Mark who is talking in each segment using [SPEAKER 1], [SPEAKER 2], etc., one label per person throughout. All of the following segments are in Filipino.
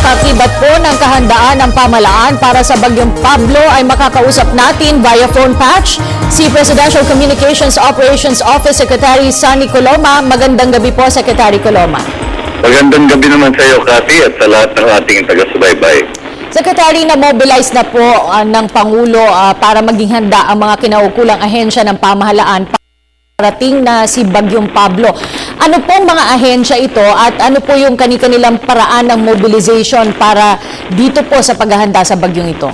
[SPEAKER 1] Kakibat po ng kahandaan ng pamahalaan para sa Bagyong Pablo ay makakausap natin via phone patch si Presidential Communications Operations Office Secretary Sunny Coloma. Magandang gabi po, Secretary Coloma.
[SPEAKER 2] Magandang gabi naman sa iyo, Cathy, at sa lahat ng ating taga-subaybay.
[SPEAKER 1] Secretary, na-mobilize na po ng Pangulo para maging handa ang mga kinaukulang ahensya ng pamahalaan parating na si Bagyong Pablo. Ano pong mga ahensya ito at ano po yung kanilang paraan ng mobilization para dito po sa paghahanda sa bagyong ito?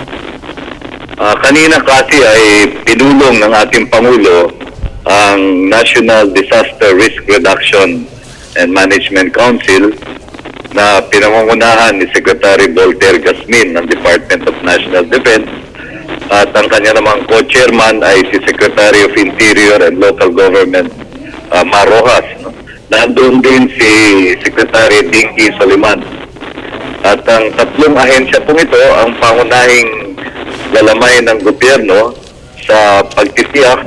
[SPEAKER 2] Kanina kasi ay pinulong ng ating Pangulo ang National Disaster Risk Reduction and Management Council na pinangungunahan ni Secretary Voltaire Gasmin ng Department of National Defense at ang kanya namang co-chairman ay si Secretary of Interior and Local Government Mar Rojas. Nandun din si Secretary Dinky Soliman. At ang tatlong ahensya pong ito ang pangunahing galamay ng gobyerno sa pagtitiyak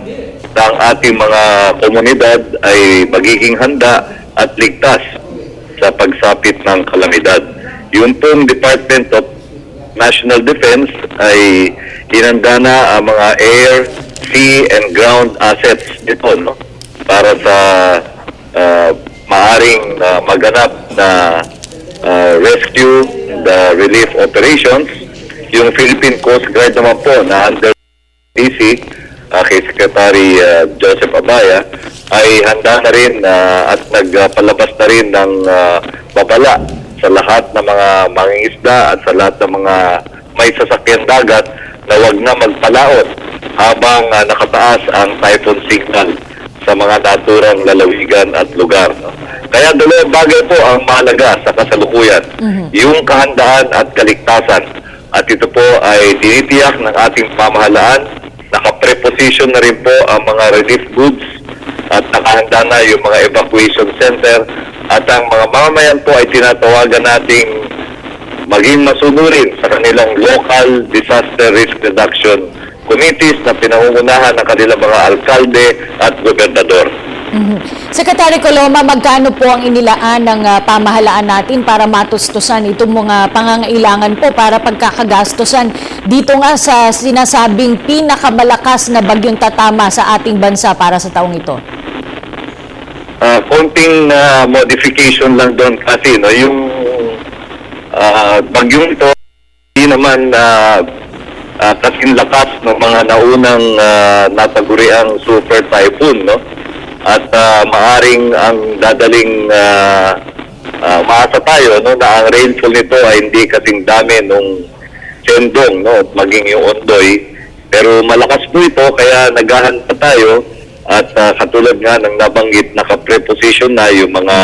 [SPEAKER 2] na ang ating mga komunidad ay magiging handa at ligtas sa pagsapit ng kalamidad. Yung pong Department of National Defense ay hinanda na ang mga air, sea, and ground assets nito, no? Para sa maaring maganap na rescue, the relief operations. Yung Philippine Coast Guard naman po na under DC kay Secretary Joseph Abaya ay handa na rin at nagpalabas na rin ng babala sa lahat ng mga mangingisda at sa lahat ng mga may sasakyan dagat na wag na magpalaot habang nakataas ang typhoon signal sa mga naturang lalawigan at lugar. No? Kaya dalawang bagay po ang mahalaga sa kasalukuyan. Yung kahandaan at kaligtasan. At ito po ay tinitiyak ng ating pamahalaan. Naka-preposition na rin po ang mga relief goods at nakahanda na yung mga evacuation center. At ang mga mamamayan po ay tinatawagan nating maging masunurin sa kanilang local disaster risk reduction committees na pinangungunahan ng kanilang mga alkalde at gobernador.
[SPEAKER 1] Secretary Coloma, magkano po ang inilaan ng pamahalaan natin para matustusan itong mga pangangailangan po para pagkakagastusan dito nga sa sinasabing pinakamalakas na bagyong tatama sa ating bansa para sa taong ito?
[SPEAKER 2] Konting modification lang doon kasi no, yung bagyong ito hindi naman kasing lakas ng mga naunang nataguriang super typhoon, no? At maaring ang dadaling maasa tayo, no, na ang rainfall nito ay hindi kasing dami nung Sendong, no, maging yung Ondoy, pero malakas po ito kaya naghahanda tayo. At katulad nga ng nabanggit, naka-preposition na yung mga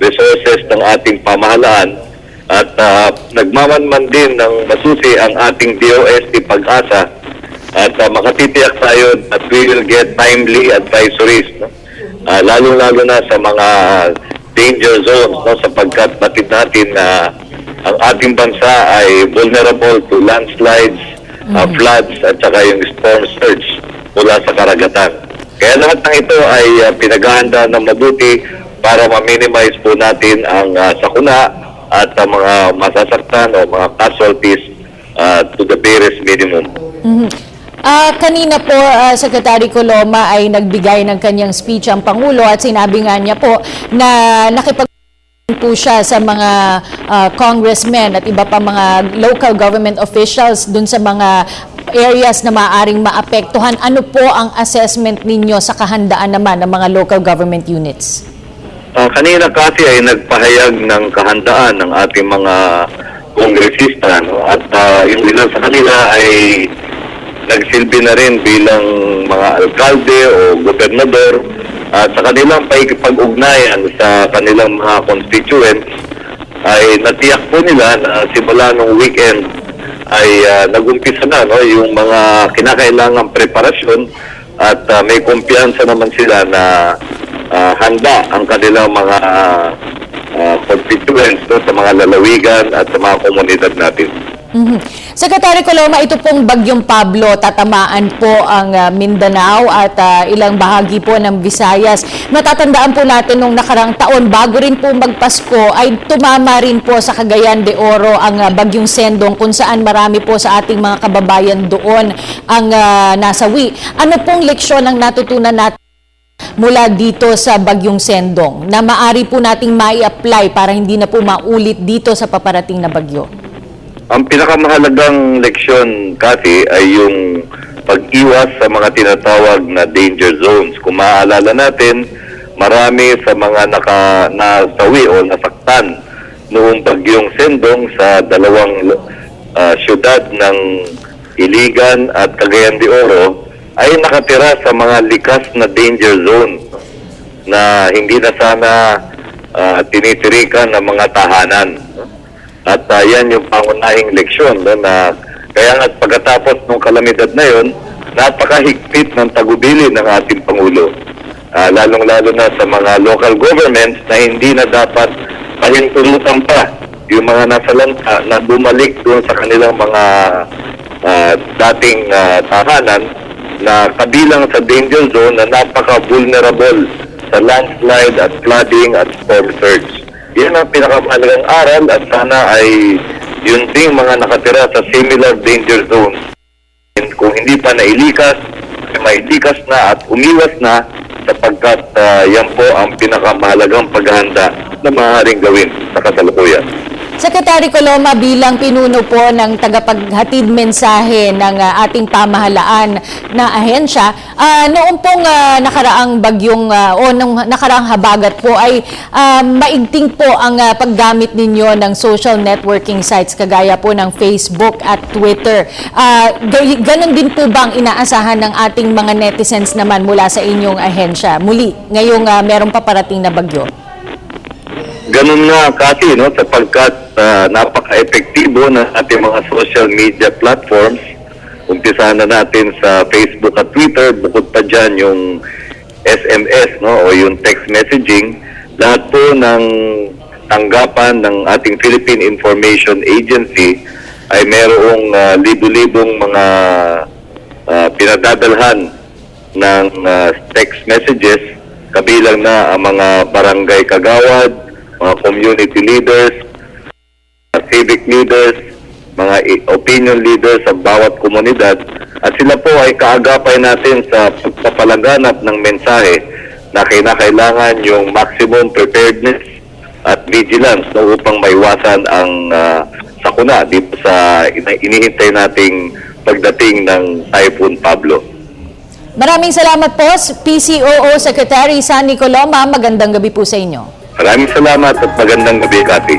[SPEAKER 2] resources ng ating pamahalaan at nagmamanman din ng masusi ang ating DOST Pag-asa at makatitiyak tayo that we will get timely advisories, no? Lalo-lalo na sa mga danger zones, no? Sapagkat batid natin na ang ating bansa ay vulnerable to landslides, floods at saka yung storm surge mula sa karagatan. Kaya lahat ng ito ay pinaghahanda ng mabuti para ma-minimize po natin ang sakuna at mga masasaktan o mga casualties to the barest minimum.
[SPEAKER 1] Kanina po, Secretary Coloma ay nagbigay ng kanyang speech ang Pangulo at sinabi nga niya po na nakipag po siya sa mga congressmen at iba pa mga local government officials dun sa mga areas na maaaring maapektuhan. Ano po ang assessment ninyo sa kahandaan naman ng mga local government units?
[SPEAKER 2] Kanina kasi ay nagpahayag ng kahandaan ng ating mga kongresista, no? At yung ilan sa kanila ay nagsilbi na rin bilang mga alkalde o gobernador at sa kanilang pag-ugnayan sa kanilang mga constituents ay natiyak po nila na simula nung weekend ay nag-umpisa na, no, yung mga kinakailangang preparasyon at may kumpiyansa naman sila na handa ang kanilang mga constituents, no, sa mga lalawigan at sa mga komunidad natin.
[SPEAKER 1] Secretary Coloma, ito pong bagyong Pablo, tatamaan po ang Mindanao at ilang bahagi po ng Visayas. Matatandaan po natin nung nakarang taon, bago rin po magpasko, ay tumama rin po sa Cagayan de Oro ang bagyong Sendong, kung saan marami po sa ating mga kababayan doon ang nasawi. Ano pong leksyon ang natutunan natin mula dito sa bagyong Sendong na maari po nating mai-apply para hindi na po maulit dito sa paparating na bagyo?
[SPEAKER 2] Ang pinakamahalagang leksyon, Kathy, ay yung pag-iwas sa mga tinatawag na danger zones. Kung maaalala natin, marami sa mga nasawi o nasaktan noong bagyong Sendong sa dalawang syudad ng Iligan at Cagayan de Oro ay nakatira sa mga likas na danger zone na hindi na sana tinitirikan ng mga tahanan. At yan yung pangunahing leksyon na kaya nga pagkatapos ng kalamidad na yon, napakahigpit ng tagubilin ng ating Pangulo. Lalong-lalo na sa mga local governments na hindi na dapat pahintulutan pa yung mga nasalanta na bumalik doon sa kanilang mga dating tahanan na kabilang sa danger zone na napaka-vulnerable sa landslide at flooding at storm surge. Yan ang pinakamahalagang aral at sana ay yun ding mga nakatira sa similar danger zones. Kung hindi pa nailikas, mailikas na at umiwas na sapagkat yan po ang pinakamahalagang paghahanda na maaaring gawin sa kasalukuyan.
[SPEAKER 1] Secretary Coloma, bilang pinuno po ng tagapaghatid mensahe ng ating pamahalaan na ahensya, noong pong nakaraang bagyong o nung nakaraang habagat po ay maigting po ang paggamit ninyo ng social networking sites kagaya po ng Facebook at Twitter. Ganon din po bang inaasahan ng ating mga netizens naman mula sa inyong ahensya? Muli, ngayong merong paparating na bagyo.
[SPEAKER 2] Ganun nga kasi, no, sapagkat napaka-epektibo ng ating mga social media platforms. Umpisa na natin sa Facebook at Twitter, bukod pa dyan yung SMS, no, o yung text messaging. Lahat po ng tanggapan ng ating Philippine Information Agency ay merong libu-libong mga pinadadalhan ng text messages, kabilang na ang mga barangay kagawad, mga community leaders, civic leaders, mga opinion leaders sa bawat komunidad. At sila po ay kaagapay natin sa pagpapalaganap ng mensahe na kinakailangan yung maximum preparedness at vigilance upang maiwasan ang sakuna dito sa inihintay nating pagdating ng Typhoon Pablo.
[SPEAKER 1] Maraming salamat po, PCOO Secretary Sunny Coloma. Magandang gabi po sa inyo.
[SPEAKER 2] Maraming salamat at magandang gabi, Kathy.